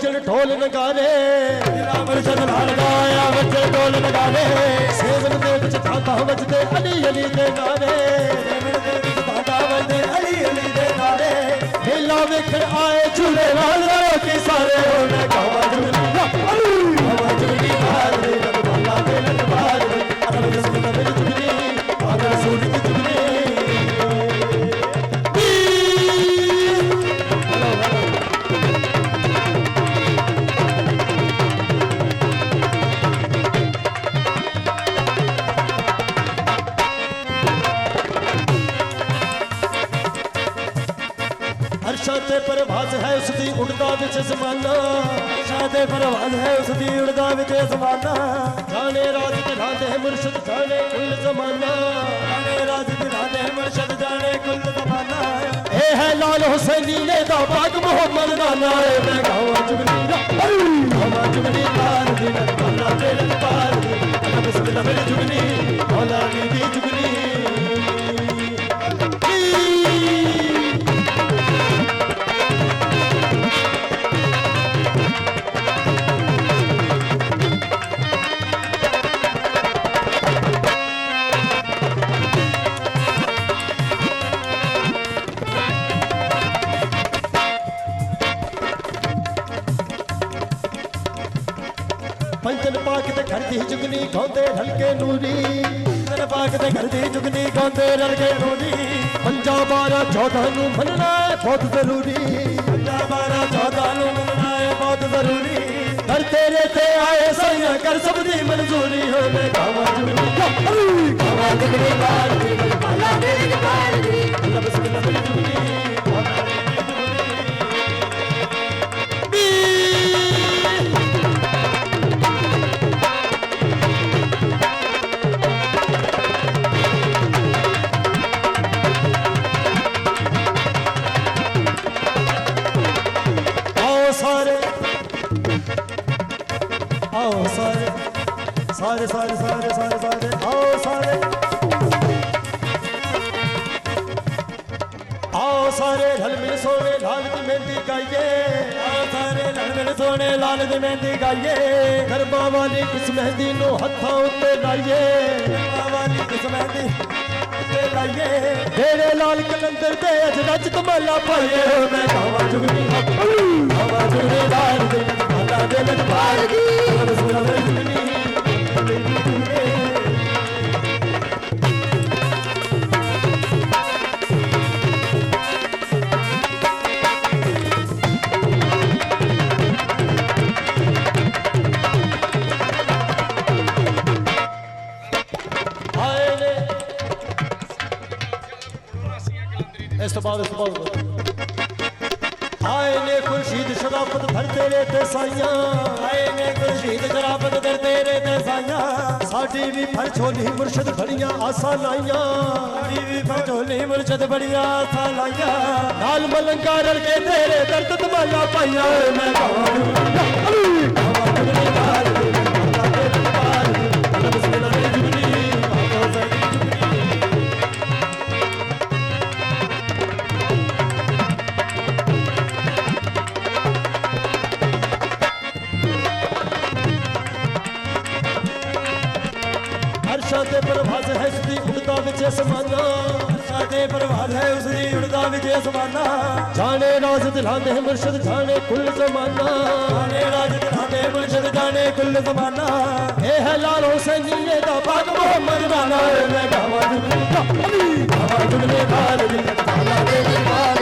बजन ढोल नगारे मुर्शद लाल गाया बजन ढोल नगारे सेवन दे विच धागा वजदे अली अली दे नारे धागा वजदे अली अली दे नारे मेला वेखण आए झूले लाल के सारे होने गावा जुगनी गावा जुगनी मार दे बाला दे लटवार अरब रसूल मेरी जुगनी बाला रसूल की जुगनी शाते परवाज है उसकी उड़दा विच ज़माना शाते परवाज है उसकी उड़दा विच ज़माना जाने राज दिलाते है मुर्शद जाने कुल ज़माना जाने राज दिलाते है मुर्शद जाने कुल ज़माना ए है लाल हुसैनी ने दा पाक मोहम्मद दा नारे मैं गावा जुगनी पार दिन अल्लाह तेरे पार अल्लाह बिस्मिल्लाह मेरी जुगनी मौला दी जुगनी पंचन पाक ते घर दी जुगनी गांदे हल्के नूरी पंचन पाक ते घर दी जुगनी गांदे हल्के नूरी 5 12 14 नू मनना है बहुत जरूरी 5 12 14 नू मनना है बहुत जरूरी कर तेरे ते आए सैया कर सब दी मंजूरी हो मैं गावा जुगनी बार दी अल्लाह तेरे बार दी अल्लाह बिस्मिल्लाह मेरी जुगनी सारे सारे सारे सारे सारे आओ सारे रल मिल सोने लाल की मेहंदी गाइए आओ सारे रल मिल सोने लाल की मेहंदी गाइए गरबा वाली किस मेहंदी नो हत्था उत्ते लाइए गरबा वाली किस मेहंदी उत्ते लाइए तेरे लाल कलंदर दे अज रच तमाला पाइए मैं गावा जुगनी लाल दे माला दे लटवार दी बिस्मिल्लाह मेरी जुगनी आए ने खुर्शीद शराफत धर तेरे ते साइया आए ने खुर्शीद शराफत धर तेरे ते साइया साडी भी फर छोली मुर्शद बड़ियां आसा लाइया साडी भी फर छोली मुर्शद बड़ियां आसा लाइया नाल मलंगा रल के तेरे दर्द तमाला पाइया मैं गावा जुगनी बार दी अल्लाह तेरे पार दी अल्लाह बिस्मिल्लाह मेरी जुगनी बाबा साडी शाते परवाज है उसकी उड़दा विच समाना शाते परवाज है उसकी उड़दा विच समाना जाने राज दिलाते मुर्शद जाने कुल ज़माना जाने राज दिलाते मुर्शद जाने कुल ज़माना ए है लाल हुसैनी ने दा पाक मोहम्मद दा नारे मैं गावा जुगनी बार दी अल्लाह तेरे बार